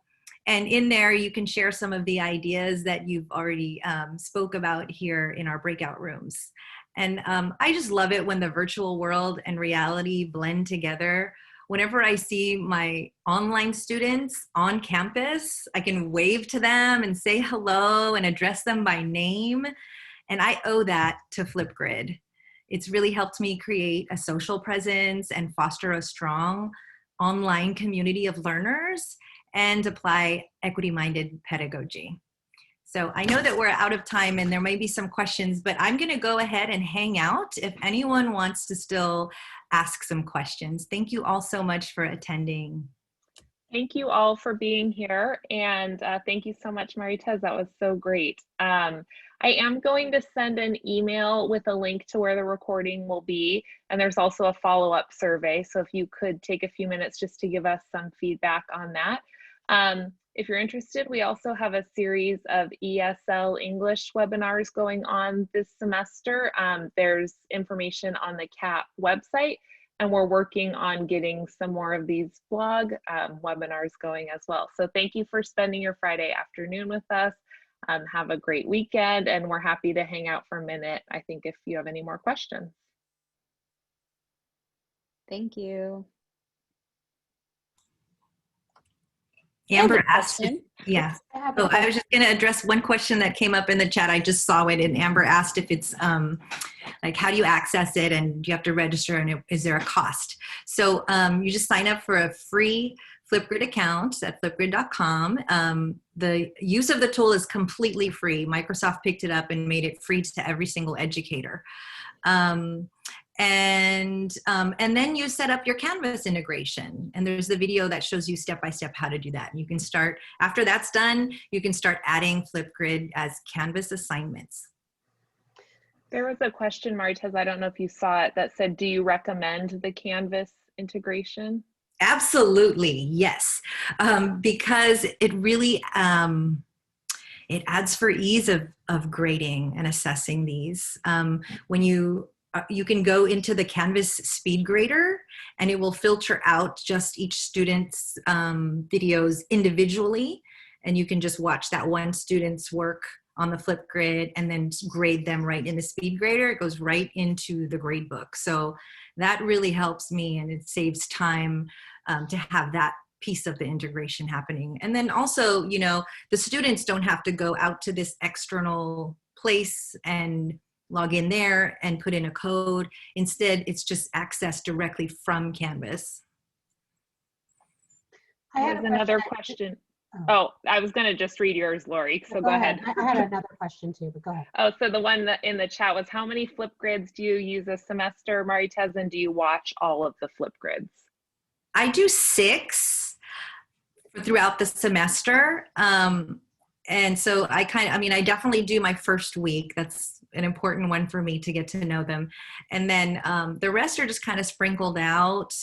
in there, you can share some of the ideas that you've already spoke about here in our breakout rooms. And I just love it when the virtual world and reality blend together. Whenever I see my online students on campus, I can wave to them and say hello and address them by name. And I owe that to Flipgrid. It's really helped me create a social presence and foster a strong online community of learners and apply equity-minded pedagogy. So I know that we're out of time and there may be some questions, but I'm going to go ahead and hang out if anyone wants to still ask some questions. Thank you all so much for attending. Thank you all for being here, and thank you so much, Maritez. That was so great. I am going to send an email with a link to where the recording will be, and there's also a follow-up survey, so if you could take a few minutes just to give us some feedback on that. If you're interested, we also have a series of ESL English webinars going on this semester. There's information on the CAP website, and we're working on getting some more of these blog webinars going as well. So thank you for spending your Friday afternoon with us. Have a great weekend, and we're happy to hang out for a minute, I think, if you have any more questions. Thank you. Amber asked, yeah. So I was just going to address one question that came up in the chat. I just saw it, and Amber asked if it's like, how do you access it, and do you have to register, and is there a cost? So you just sign up for a free Flipgrid account at flipgrid.com. The use of the tool is completely free. Microsoft picked it up and made it free to every single educator. And then you set up your Canvas integration, and there's the video that shows you step-by-step how to do that. And you can start, after that's done, you can start adding Flipgrid as Canvas assignments. There was a question, Maritez, I don't know if you saw it, that said, do you recommend the Canvas integration? Absolutely, yes, because it really, it adds for ease of grading and assessing these. When you can go into the Canvas speed grader, and it will filter out just each student's videos individually, and you can just watch that one student's work on the Flipgrid and then grade them right in the speed grader. It goes right into the grade book. So that really helps me, and it saves time to have that piece of the integration happening. And then also, you know, the students don't have to go out to this external place and log in there and put in a code. Instead, it's just accessed directly from Canvas. I have another question. Oh, I was going to just read yours, Lori. So go ahead. I had another question too, but go ahead. Oh, so the one that in the chat was, how many Flipgrids do you use a semester, Maritez, and do you watch all of the Flipgrids? I do 6 throughout the semester. And so I I definitely do my first week. That's an important one for me to get to know them. And then the rest are just kind of sprinkled out.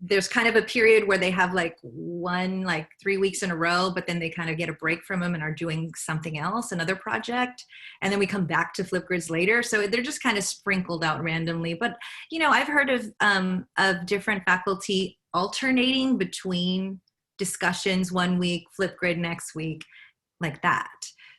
There's kind of a period where they have like 3 weeks in a row, but then they kind of get a break from them and are doing something else, another project. And then we come back to Flipgrids later. So they're just kind of sprinkled out randomly. But, you know, I've heard of different faculty alternating between discussions one week, Flipgrid next week, like that.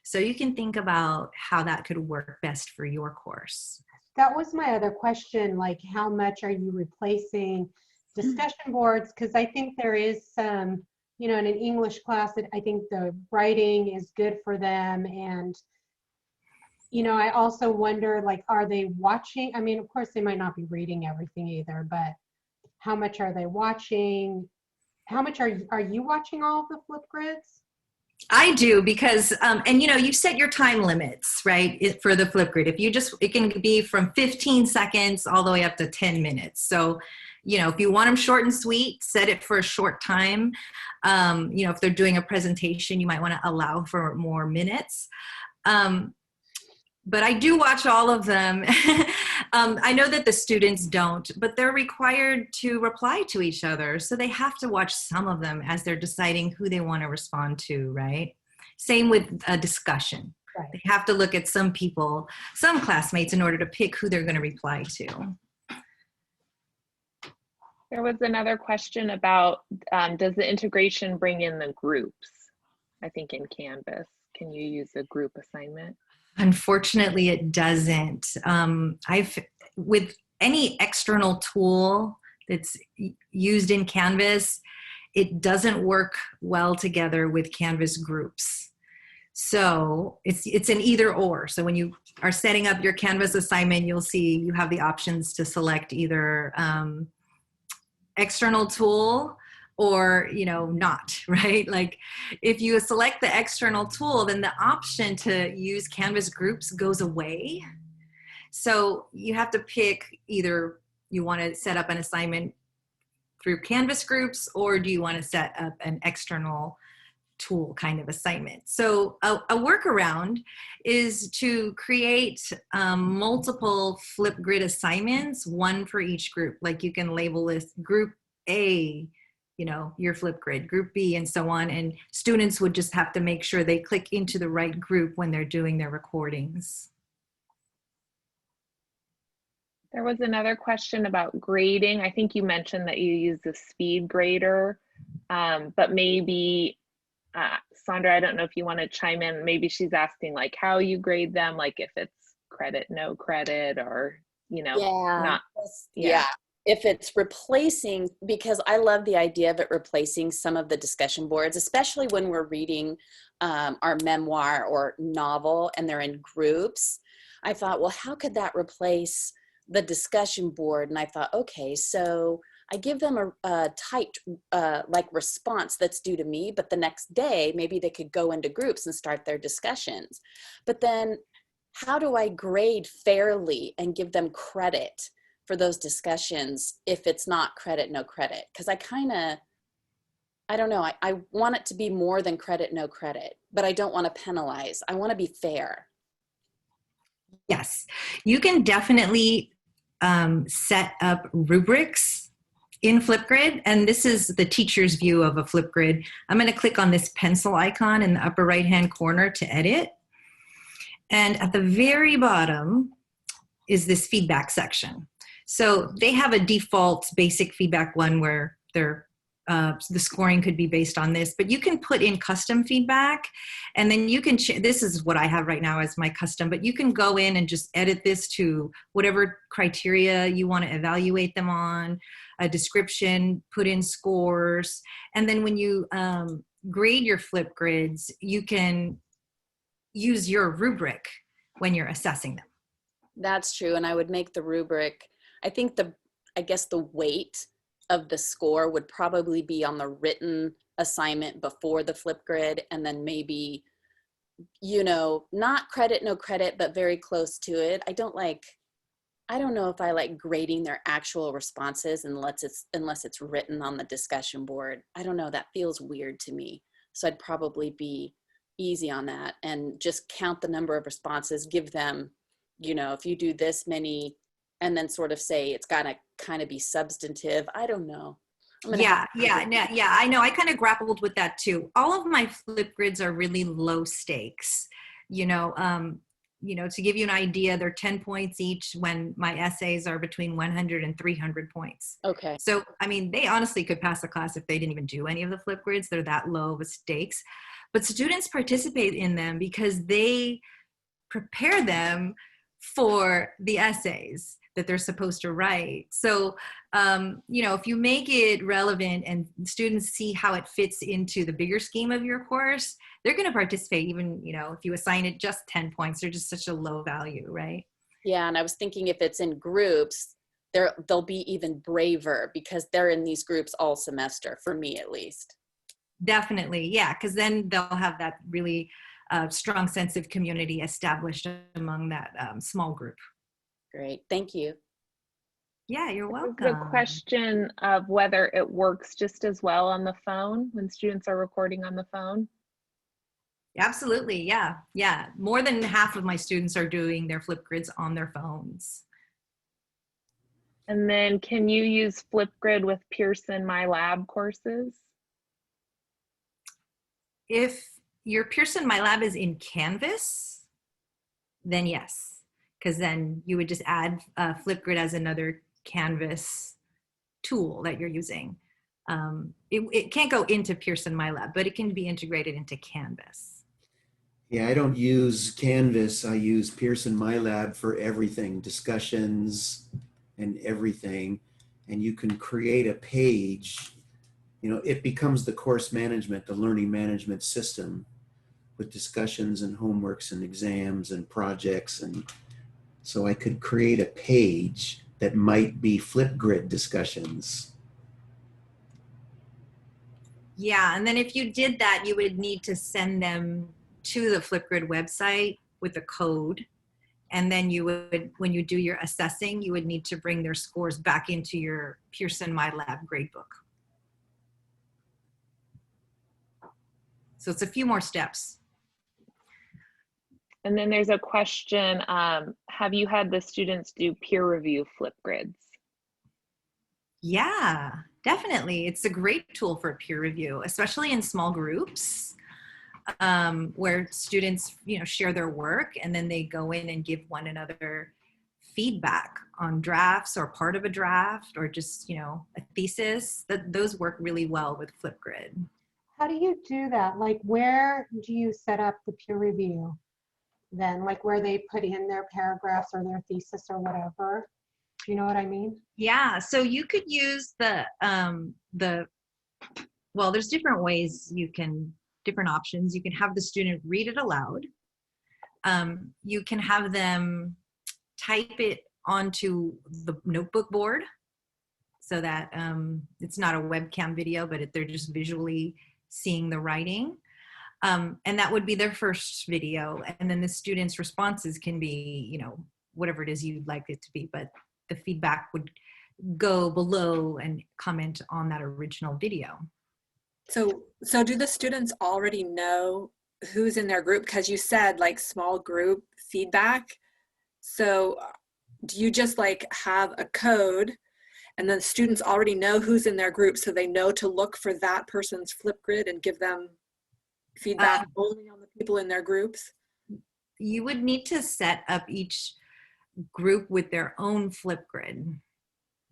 So you can think about how that could work best for your course. That was my other question, like how much are you replacing discussion boards? Because I think there is some, you know, in an English class that I think the writing is good for them. And, you know, I also wonder, like, are they watching? I mean, of course, they might not be reading everything either, but how much are they watching? How much are you watching all of the Flipgrids? I do, because, and you know, you set your time limits, right, for the Flipgrid. If you just, it can be from 15 seconds all the way up to 10 minutes. So, you know, if you want them short and sweet, set it for a short time. You know, if they're doing a presentation, you might want to allow for more minutes. But I do watch all of them. I know that the students don't, but they're required to reply to each other. So they have to watch some of them as they're deciding who they want to respond to, right? Same with a discussion. Right. They have to look at some people, some classmates, in order to pick who they're going to reply to. There was another question about, does the integration bring in the groups? I think in Canvas, can you use a group assignment? Unfortunately, it doesn't. With any external tool that's used in Canvas, it doesn't work well together with Canvas groups. So it's an either or. So when you are setting up your Canvas assignment, you'll see you have the options to select either external tool or, you know, not, right? Like if you select the external tool, then the option to use Canvas groups goes away. So you have to pick either you want to set up an assignment through Canvas groups, or do you want to set up an external tool kind of assignment. So a workaround is to create multiple Flipgrid assignments, one for each group. Like you can label this group A, you know, your Flipgrid, group B, and so on. And students would just have to make sure they click into the right group when they're doing their recordings. There was another question about grading. I think you mentioned that you use the speed grader, but maybe, Sandra, I don't know if you want to chime in. Maybe she's asking like how you grade them, like if it's credit, no credit, or, you know, not. Yeah. If it's replacing, because I love the idea of it replacing some of the discussion boards, especially when we're reading our memoir or novel and they're in groups. I thought, well, how could that replace the discussion board? And I thought, okay, so I give them a typed like response that's due to me, but the next day, maybe they could go into groups and start their discussions. But then how do I grade fairly and give them credit for those discussions if it's not credit, no credit? Because I don't know, I want it to be more than credit, no credit, but I don't want to penalize. I want to be fair. Yes, you can definitely set up rubrics in Flipgrid, and this is the teacher's view of a Flipgrid. I'm going to click on this pencil icon in the upper right-hand corner to edit. And at the very bottom is this feedback section. So they have a default basic feedback one where they're the scoring could be based on this, but you can put in custom feedback, and then you can, this is what I have right now as my custom, but you can go in and just edit this to whatever criteria you want to evaluate them on, a description, put in scores, and then when you grade your Flipgrids, you can use your rubric when you're assessing them. That's true, and I would make the rubric, I think I guess the weight of the score would probably be on the written assignment before the Flipgrid, and then maybe, you know, not credit, no credit, but very close to it. I don't know if I like grading their actual responses unless it's written on the discussion board. I don't know, that feels weird to me. So I'd probably be easy on that and just count the number of responses, give them, you know, if you do this many, and then sort of say it's gotta kind of be substantive. I don't know. Yeah, I know. I kind of grappled with that too. All of my Flipgrids are really low stakes. You know, to give you an idea, they're 10 points each when my essays are between 100 and 300 points. Okay. So, I mean, they honestly could pass the class if they didn't even do any of the Flipgrids. They're that low of a stakes. But students participate in them because they prepare them for the essays that they're supposed to write. So, if you make it relevant and students see how it fits into the bigger scheme of your course, they're going to participate even, if you assign it just 10 points, they're just such a low value, right? Yeah, and I was thinking if it's in groups, they'll be even braver because they're in these groups all semester, for me at least. Definitely, yeah, because then they'll have that really strong sense of community established among that small group. Great, thank you. Yeah, you're welcome. The question of whether it works just as well on the phone when students are recording on the phone. Absolutely, yeah. More than half of my students are doing their Flipgrids on their phones. And then can you use Flipgrid with Pearson MyLab courses? If your Pearson MyLab is in Canvas, then yes, because then you would just add Flipgrid as another Canvas tool that you're using. It can't go into Pearson MyLab, but it can be integrated into Canvas. Yeah, I don't use Canvas. I use Pearson MyLab for everything, discussions and everything. And you can create a page. It becomes the course management, the learning management system with discussions and homeworks and exams and projects. And so I could create a page that might be Flipgrid discussions. Yeah, and then if you did that, you would need to send them to the Flipgrid website with a code. And then you would, when you do your assessing, you would need to bring their scores back into your Pearson MyLab gradebook. So it's a few more steps. And then there's a question, have you had the students do peer review Flipgrids? Yeah, definitely. It's a great tool for peer review, especially in small groups where students, share their work and then they go in and give one another feedback on drafts or part of a draft or just, a thesis. Those work really well with Flipgrid. How do you do that? Like, where do you set up the peer review then? Like, where they put in their paragraphs or their thesis or whatever? Do you know what I mean? Yeah, so you could use well, there's different ways different options. You can have the student read it aloud. You can have them type it onto the notebook board so that it's not a webcam video, but they're just visually seeing the writing. And that would be their first video. And then the students' responses can be, whatever it is you'd like it to be, but the feedback would go below and comment on that original video. So do the students already know who's in their group? Because you said like small group feedback. So do you just like have a code and then students already know who's in their group so they know to look for that person's Flipgrid and give them feedback only on the people in their groups? You would need to set up each group with their own Flipgrid.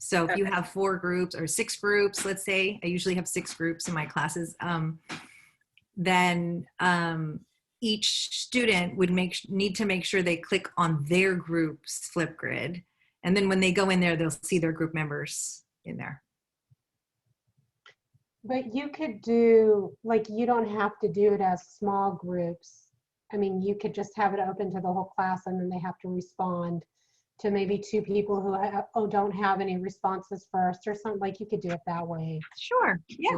So if you have 4 groups or 6 groups, let's say, I usually have 6 groups in my classes, then each student would need to make sure they click on their group's Flipgrid. And then when they go in there, they'll see their group members in there. But you could do, like, you don't have to do it as small groups. I mean, you could just have it open to the whole class, and then they have to respond to maybe 2 people who don't have any responses first or something. Like, you could do it that way. Sure. Yeah.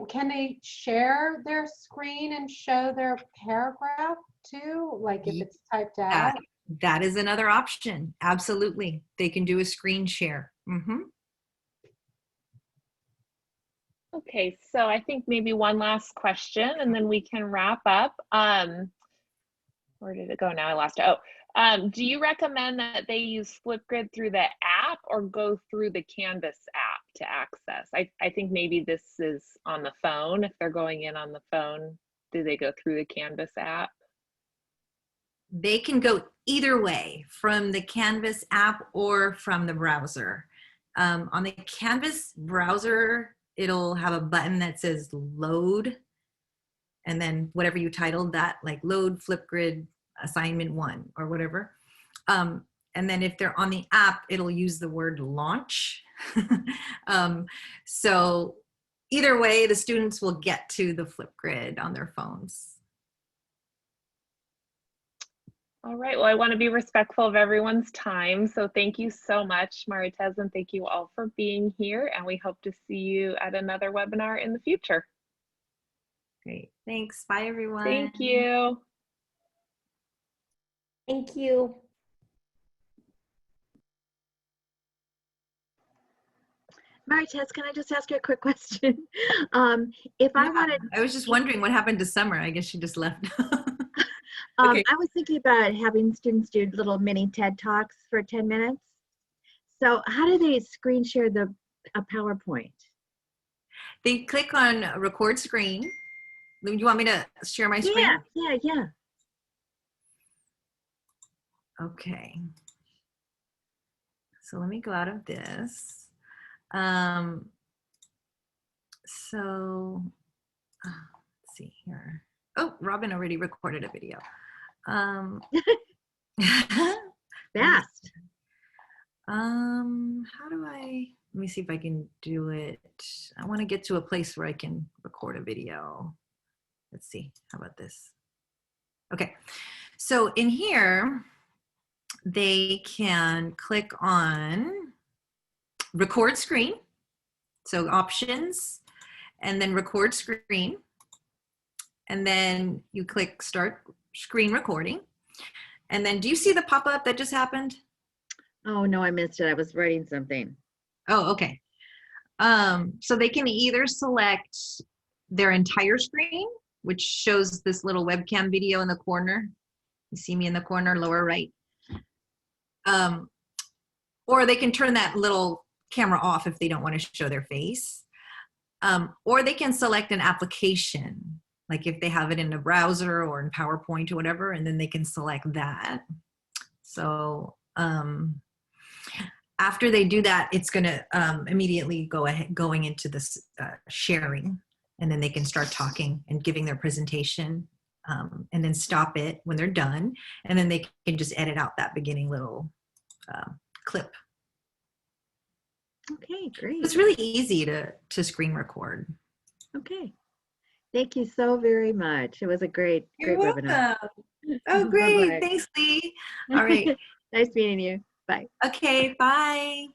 Can they share their screen and show their paragraph too? Like if it's typed out? That is another option. Absolutely. They can do a screen share. Okay, so I think maybe one last question and then we can wrap up. Where did it go now? I lost it. Do you recommend that they use Flipgrid through the app or go through the Canvas app to access? I think maybe this is on the phone. If they're going in on the phone, do they go through the Canvas app? They can go either way, from the Canvas app or from the browser. On the Canvas browser, it'll have a button that says load, and then whatever you titled that, like load Flipgrid assignment 1 or whatever. And then if they're on the app, it'll use the word launch. So either way, the students will get to the Flipgrid on their phones. All right, well, I want to be respectful of everyone's time. So thank you so much, Maritez, and thank you all for being here. And we hope to see you at another webinar in the future. Great, thanks. Bye, everyone. Thank you. Thank you. Maritez, can I just ask you a quick question? I was just wondering what happened to Summer. I guess she just left. I was thinking about having students do little mini TED Talks for 10 minutes. So how do they screen share a PowerPoint? They click on record screen. You want me to share my screen? Yeah. Okay. So let me go out of this. Let's see here. Oh, Robin already recorded a video. Fast. How do let me see if I can do it. I want to get to a place where I can record a video. Let's see, how about this? Okay, so in here, they can click on record screen. So options, and then record screen. And then you click start screen recording. And then do you see the pop-up that just happened? Oh, no, I missed it. I was writing something. Oh, okay. So they can either select their entire screen, which shows this little webcam video in the corner. You see me in the corner, lower right. Or they can turn that little camera off if they don't want to show their face. Or they can select an application, like if they have it in a browser or in PowerPoint or whatever, and then they can select that. So after they do that, it's going to immediately going into this sharing, and then they can start talking and giving their presentation, and then stop it when they're done, and then they can just edit out that beginning little clip. Okay, great. It's really easy to screen record. Okay. Thank you so very much. It was a great webinar. Oh, great. Bye-bye. Thanks, Lee. All right. Nice meeting you. Bye. Okay, bye.